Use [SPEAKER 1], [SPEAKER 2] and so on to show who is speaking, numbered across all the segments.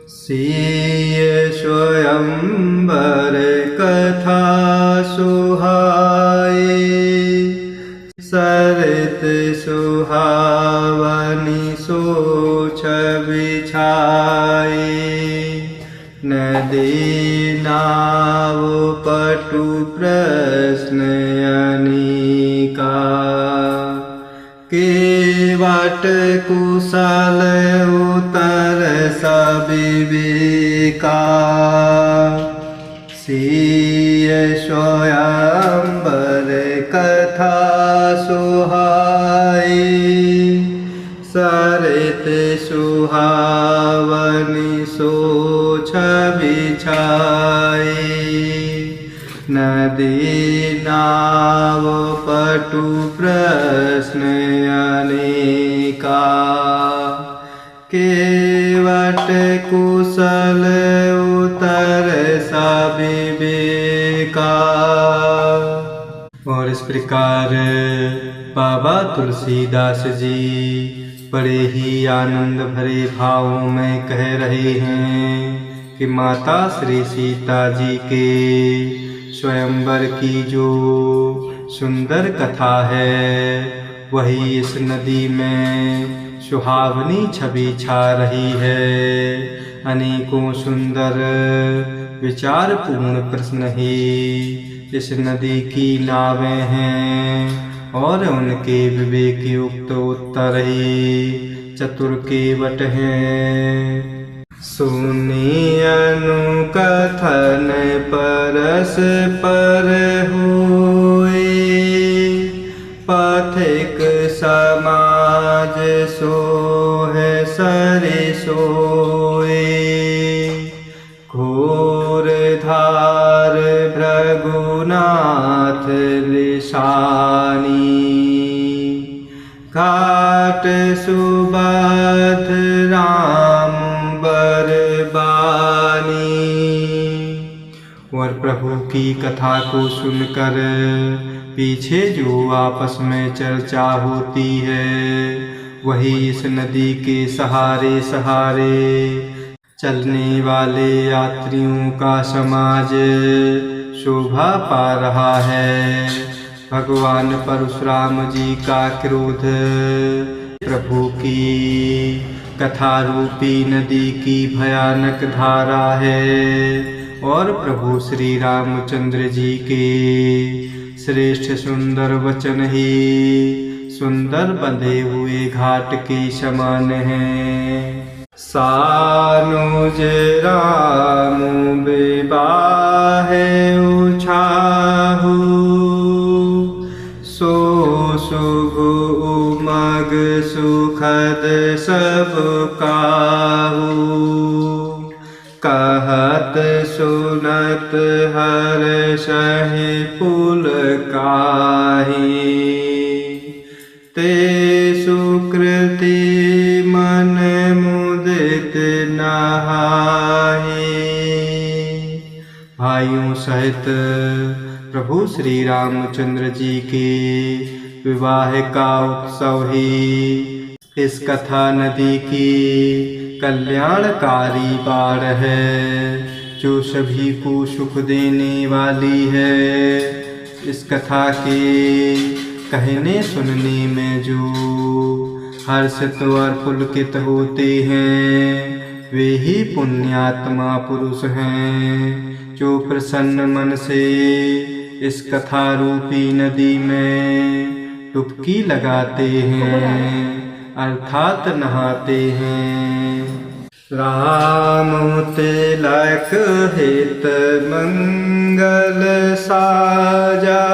[SPEAKER 1] सिय स्वयंवर कथा सुहाए, सरित सुहावनी सोछ बिछाए। नदी नाव पटु प्रश्न अनेका, केवट कुशल उतर सविवेका। सिय स्वयंवर कथा सुहाए, सरित सुहावनी सोछ बिछाए। नदी नाव पटु प्रश्न अनेका, केवट कुशल उतर सविवेका। और इस प्रकार बाबा तुलसीदास जी बड़े ही आनंद भरे भावों में कह रहे हैं कि माता श्री सीता जी के स्वयंवर की जो सुंदर कथा है वही इस नदी में सुहावनी छवि छा रही है। अनेकों सुंदर विचारपूर्ण प्रश्न ही इस नदी की नावें हैं और उनके विवेक युक्त उत्तर ही चतुर केवट हैं। सुनी अनुकथन परस्पर होए, पथिक समाज सोहे सरि सोए। घोर धार भृगुनाथ लिसानी, घाट सुबध राम बरबानी। और प्रभु की कथा को सुनकर पीछे जो आपस में चर्चा होती है वही इस नदी के सहारे सहारे चलने वाले यात्रियों का समाज शोभा पा रहा है। भगवान परशुराम जी का क्रोध प्रभु की कथा रूपी नदी की भयानक धारा है और प्रभु श्री रामचंद्र जी के श्रेष्ठ सुंदर वचन ही सुंदर बंधे हुए घाट के समान हैं। सानुज राम विवाहे उछाहु, सो शुभ उमग सुखद सब काहू। कहत सुनत हर्षहि पुलकाहि, ते सुकृति मन मुदित नहाहि। भाइयों सहित प्रभु श्री रामचंद्र जी के विवाह का उत्सव ही इस कथा नदी की कल्याणकारी बाढ़ है जो सभी को सुख देने वाली है। इस कथा के कहने सुनने में जो हर्षित और पुलकित होते हैं वे ही पुण्यात्मा पुरुष हैं जो प्रसन्न मन से इस कथा रूपी नदी में डुबकी लगाते हैं अर्थात नहाते हैं। राम तिलक हित मंगल साजा,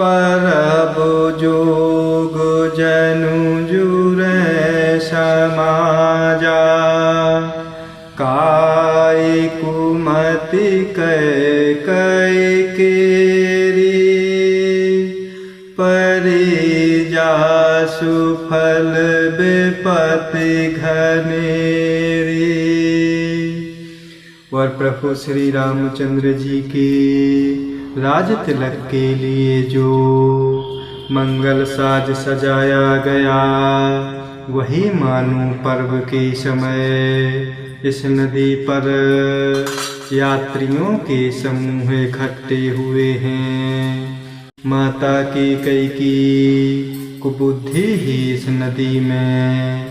[SPEAKER 1] परब जोग जनु जुरे समाजा। काय कुमति कै कै केरी, परिजा सुफल विपत्ति घनेरी। और प्रभु श्री रामचंद्र जी के राज तिलक के लिए जो मंगल साज सजाया गया वही मानो पर्व के समय इस नदी पर यात्रियों के समूह इकट्ठे हुए हैं। माता कैकेयी कुबुद्धि ही इस नदी में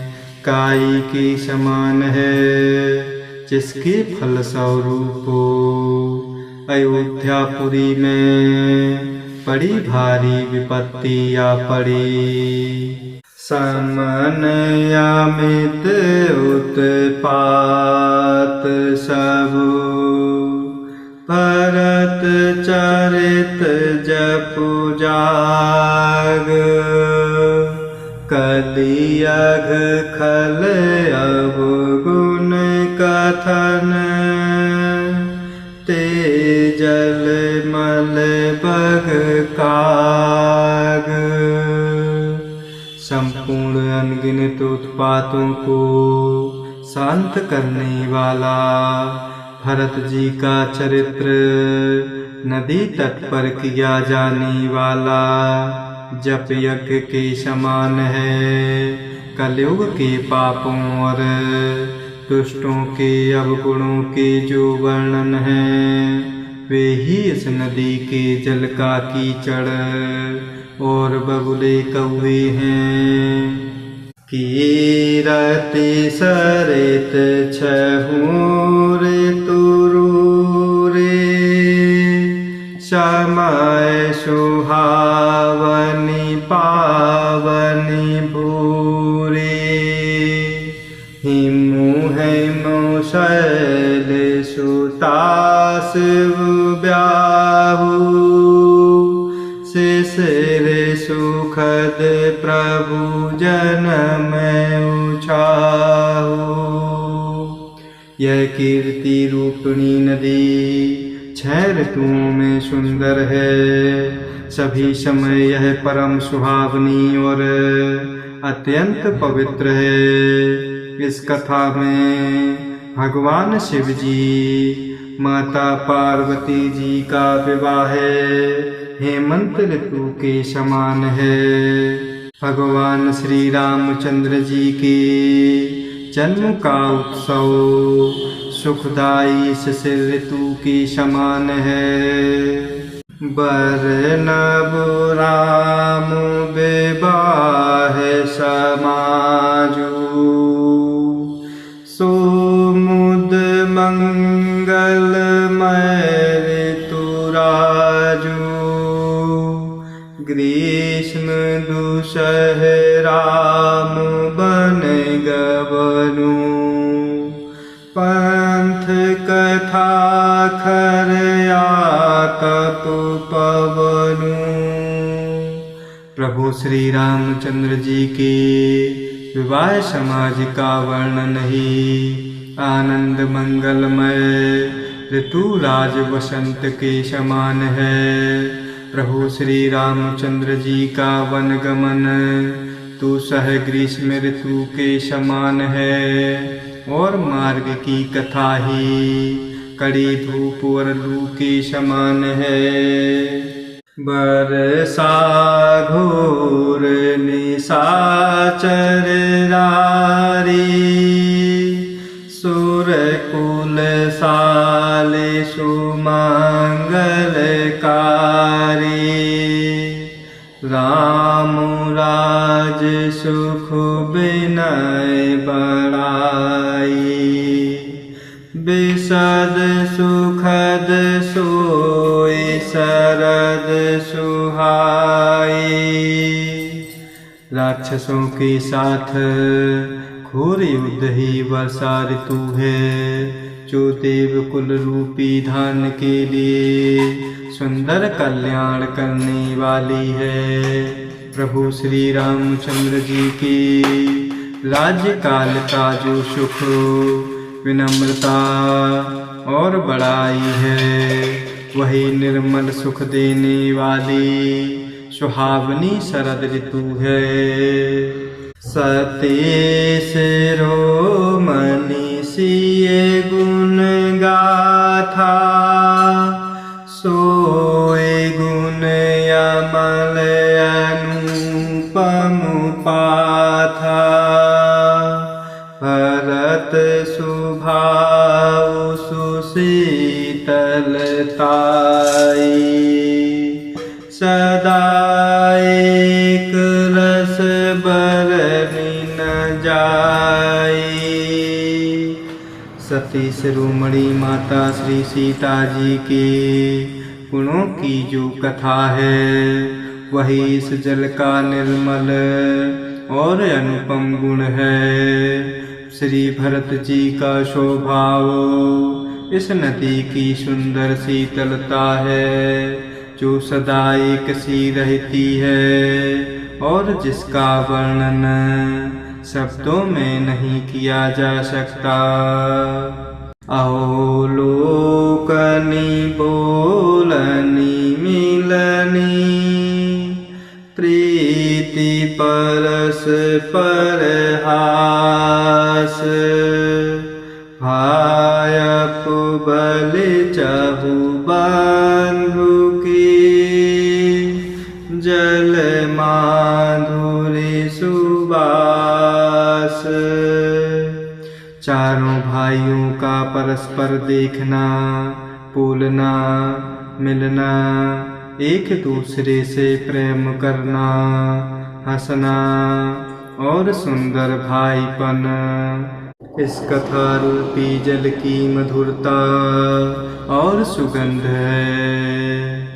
[SPEAKER 1] काई के समान है, जिसके फल स्वरूप अयोध्यापुरी में बड़ी भारी विपत्ति आ पड़ी। समन्यामित उत्पात सब भरत चरित जपु जाग, कलियघ खल अवगुण कथन, तेजल मल बग काग। संपूर्ण अनगिनत उत्पातों को शांत करने वाला भरत जी का चरित्र नदी तट पर किया जाने वाला जप यज्ञ के समान है। कलयुग के पापों और दुष्टों के अवगुणों के जो वर्णन है, वे ही इस नदी के जल का कीचड़ और बगुले कौवे हैं। कीरति सरित छहु ऋतु रे, समय सुहावनी पावनी भूरे। हिमु हिमु शैल सुतास ब्याहु, शिशिर सुखद प्रभु जन्म उछाहु। यह कीर्ति रूपिणी नदी 6 ऋतुओं में सुंदर है। सभी समय यह परम सुहावनी और अत्यंत पवित्र है। इस कथा में भगवान शिव जी माता पार्वती जी का विवाह हेमंत ऋतु के समान है। भगवान श्री रामचंद्र जी के जन्म का उत्सव सुखदायी शिशिर ऋतु के समान है। बरनब राम विवाह समाजू, सोमुद मंगलमय ऋतुराजू। ग्रीष्म दुसहराम बन गवनु, पंथ कथा खरया कप पवनु। प्रभु श्री रामचंद्र जी के विवाह समाज का वर्णन ही आनंद मंगलमय ऋतुराज वसंत के समान है। प्रभु श्री रामचंद्र जी का वन गमन दुसह ग्रीष्म ऋतु के समान है और मार्ग की कथा ही कड़ी धूप और लू के समान है। बरसा घोर निशाचर रारी, सुर कुल साले सुमंगलकारी। राम राज सुख विनय बड़ाई, विशद सुखद सोई शरद सुहाई। राक्षसों के साथ घोर युद्ध ही वर्षा ऋतु है, जो देव कुल रूपी धान के लिए सुंदर कल्याण करने वाली है। प्रभु श्री रामचंद्र जी के राज्य काल का जो सुख विनम्रता और बड़ाई है, वही निर्मल सुख देने वाली सुहावनी शरद ऋतु है। सतीश रोमनी सिए गुण गाथा, सोए गुण अमल अनुपम पाथा। सुभाव सुशीतलताई, सदा एक रस बरनी न जाई। सती शिरोमणि माता श्री सीता जी के गुणों की जो कथा है, वही इस जल का निर्मल और अनुपम गुण है। श्री भरत जी का स्वभाव इस नदी की सुंदर शीतलता है, जो सदा एक सी रहती है और जिसका वर्णन शब्दों में नहीं किया जा सकता। अवलोकनी बोलनी मिलनी, प्रीति परस पर हास, भायप बल चहु बंधु की, जल माधुरी सुबास। चारों भाइयों का परस्पर देखना, बोलना, मिलना, एक दूसरे से प्रेम करना, हंसना और सुंदर भाईपन, इस कथा रूपी जल की मधुरता और सुगंध है।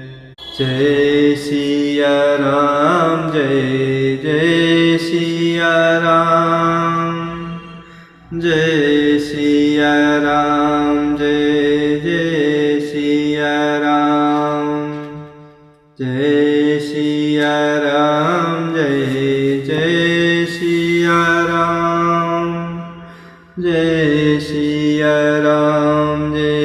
[SPEAKER 1] जय सिया राम, जय जय सिया राम, जय सिया राम, जय जय सिया राम, जय सिया राम, जय जय सिया राम, जय सिया राम, जय